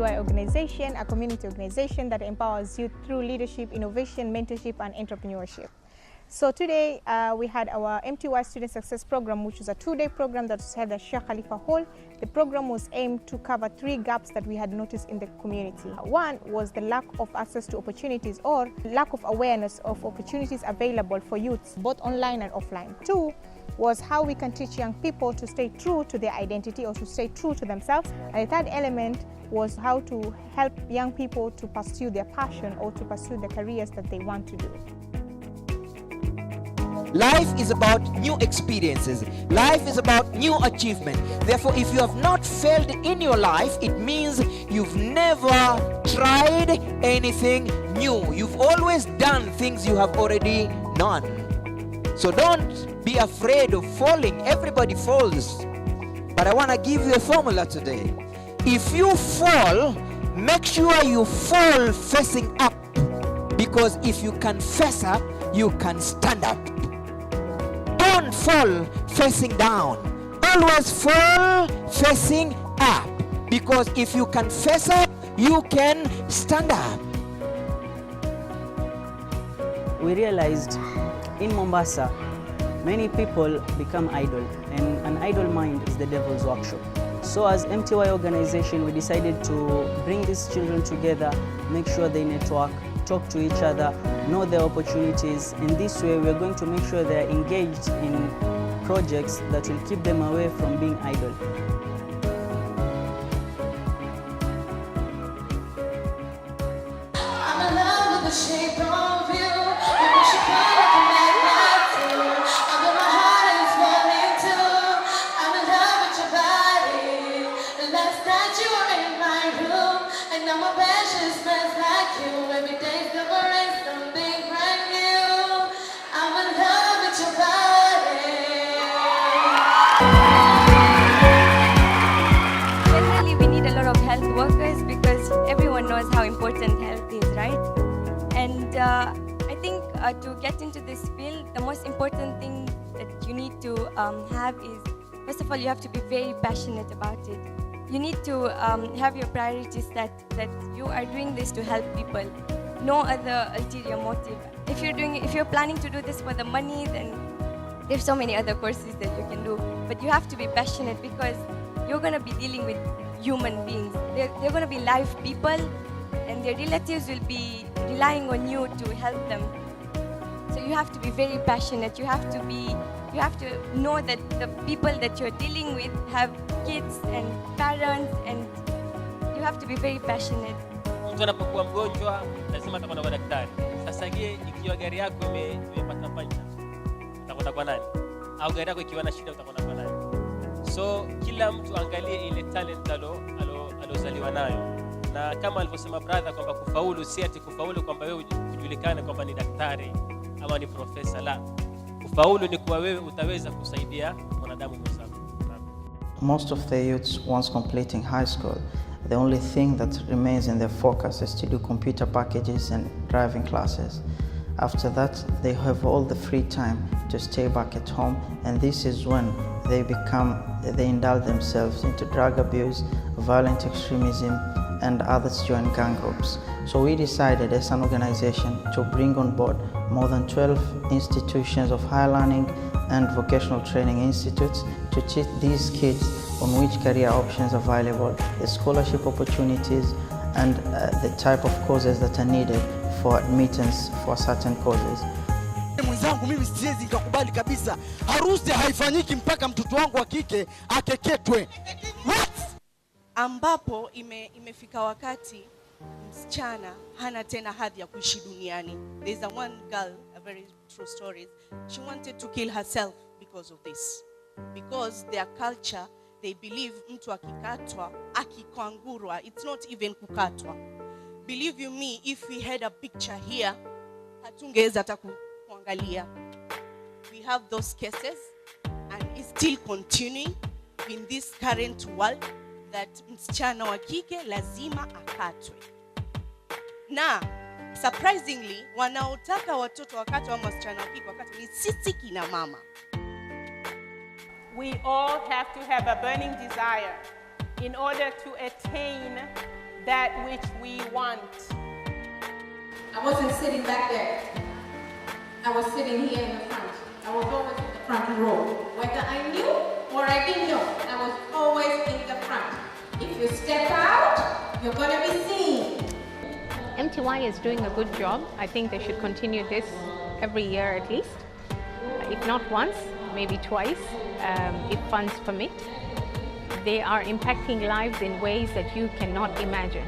MTY Organization, a community organization that empowers youth through leadership, innovation, mentorship, and entrepreneurship. So today we had our MTY Student Success Program, which was a 2-day program that was held at Sheikh Khalifa Hall. The program was aimed to cover 3 gaps that we had noticed in the community. One was the lack of access to opportunities or lack of awareness of opportunities available for youths, both online and offline. 2 was how we can teach young people to stay true to their identity or to stay true to themselves. And the third element was how to help young people to pursue their passion or to pursue the careers that they want to do. Life is about new experiences. Life is about new achievement. Therefore, if you have not failed in your life, it means you've never tried anything new. You've always done things you have already done. So don't be afraid of falling. Everybody falls. But I want to give you a formula today. If you fall, make sure you fall facing up. Because if you can face up, you can stand up. Don't fall facing down. Always fall facing up. Because if you can face up, you can stand up. We realized in Mombasa, many people become idle, and an idle mind is the devil's workshop. So as MTY Organization, we decided to bring these children together, make sure they network, talk to each other, know their opportunities. In this way, we are going to make sure they are engaged in projects that will keep them away from being idle. I'm in love with the shape of you. You push it back like a magnet too. Although my heart is falling too. I'm in love with your body. The last night you were in my room, and now my bed just smells like you. Every day's never ends, something brand new. I'm in love with your body. Generally, we need a lot of health workers because everyone knows how important health is, right? And I think to get into this field, the most important thing that you need to have is, first of all, you have to be very passionate about it. You need to have your priorities that you are doing this to help people. No other ulterior motive. If you're planning to do this for the money, then there's so many other courses that you can do. But you have to be passionate because you're going to be dealing with human beings. They're going to be live people, and their relatives will be relying on you to help them. So you have to be very passionate. You have to know that the people that you're dealing with have kids and parents, and you have to be very passionate. Mtu anapokuwa mgonjwa lazima atakwenda kwa daktari. Sasa je, ikiwa gari yako imepata puncture, utakwenda kwa nani? Au gari yako ikiwa na shida utakwenda kwa nani? So kila mtu angalie ile talent alozaliwa nayo. Na kama alivyosema brother kwamba kufaulu si ati kufaulu kwamba wewe ujulikane kwamba ni daktari ama ni profesa, la. Kufaulu ni kwa wewe utaweza kusaidia mwanadamu mwenzako. Most of the youths, once completing high school, the only thing that remains in their focus is to do computer packages and driving classes. After that, they have all the free time to stay back at home, and this is when they indulge themselves into drug abuse, violent extremism, and others join gang groups. So we decided as an organization to bring on board more than 12 institutions of higher learning and vocational training institutes to teach these kids on which career options are available, the scholarship opportunities, and the type of courses that are needed for admittance for certain courses. Mwenzangu, mimi siwezi nikakubali kabisa. Harusi haifanyiki mpaka mtoto wangu wa kike akeketwe. What? Ambapo imefika wakati msichana hana tena hadhi ya kuishi duniani. There's one girl, a very true story. She wanted to kill herself because of this. Because their culture, they believe mtu akikatwa, akikwangurwa, it's not even kukatwa. Believe you me, if we had a picture here, hatungeweza hata kuangalia. We have those cases, and it's still continuing in this current world that msichana wa kike lazima akatwe. Na surprisingly, wanaotaka watoto wakatwe ama msichana wa kike wakatwe ni sisi kina mama. We all have to have a burning desire in order to attain that which we want. I wasn't sitting back there. I was sitting here in the front. I was always in the front row. Whether I knew or I didn't know, I was always in the front. If you step out, you're going to be seen. MTY is doing a good job. I think they should continue this every year at least. If not once, maybe twice, if funds permit. They are impacting lives in ways that you cannot imagine.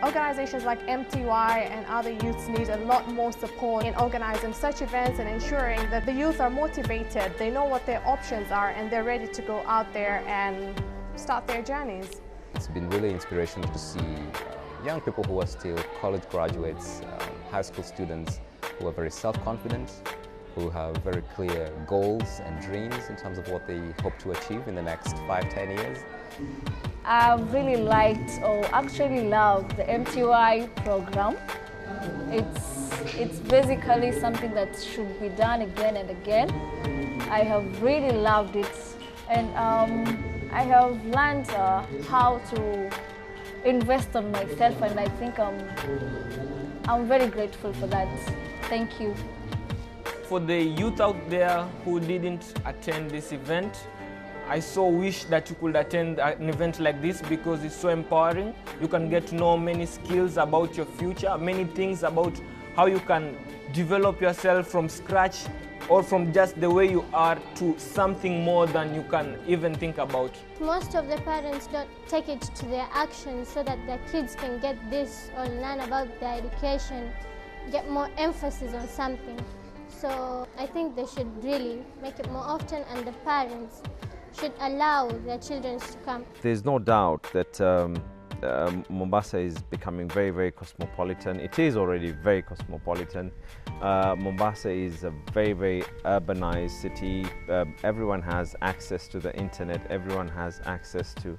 Organizations like MTY and other youths need a lot more support in organizing such events and ensuring that the youth are motivated, they know what their options are, and they're ready to go out there and start their journeys. It's been really inspirational to see young people who are still college graduates, high school students who are very self-confident, who have very clear goals and dreams in terms of what they hope to achieve in the next 5-10 years. I really liked or actually loved the MTY program. It's basically something that should be done again and again. I have really loved it, and I have learned how to invest on myself, and I think I'm very grateful for that. Thank you. For the youth out there who didn't attend this event, I so wish that you could attend an event like this because it's so empowering. You can get to know many skills about your future, many things about how you can develop yourself from scratch or from just the way you are to something more than you can even think about. Most of the parents don't take it to their actions so that their kids can get this or learn about their education, get more emphasis on something. So I think they should really make it more often, and the parents should allow their children to come. There's no doubt that Mombasa is becoming very, very cosmopolitan. It is already very cosmopolitan. Mombasa is a very, very urbanized city. Everyone has access to the internet. Everyone has access to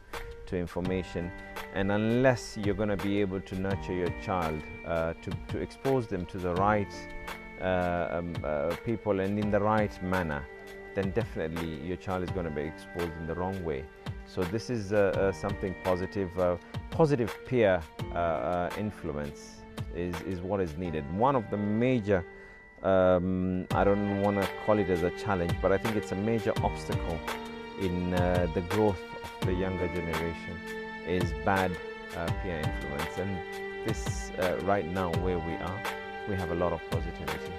information. And unless you're going to be able to nurture your child, to expose them to the right people and in the right manner, then definitely your child is going to be exposed in the wrong way. So this is something positive. Positive peer influence is what is needed. One of the major, I don't want to call it as a challenge, but I think it's a major obstacle in the growth of the younger generation is bad peer influence. And this right now where we are, we have a lot of positivity.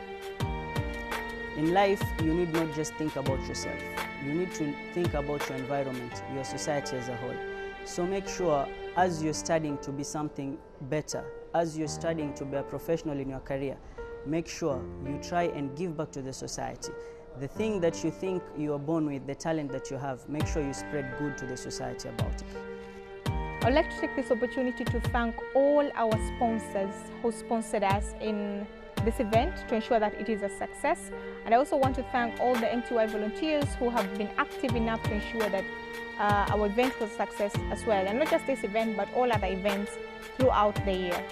In life, you need not just think about yourself. You need to think about your environment, your society as a whole. So make sure as you're studying to be something better, as you're studying to be a professional in your career, make sure you try and give back to the society. The thing that you think you are born with, the talent that you have, make sure you spread good to the society about it. I'd like to take this opportunity to thank all our sponsors who sponsored us in this event to ensure that it is a success. And I also want to thank all the MTY volunteers who have been active enough to ensure that our event was a success as well. And not just this event, but all other events throughout the year.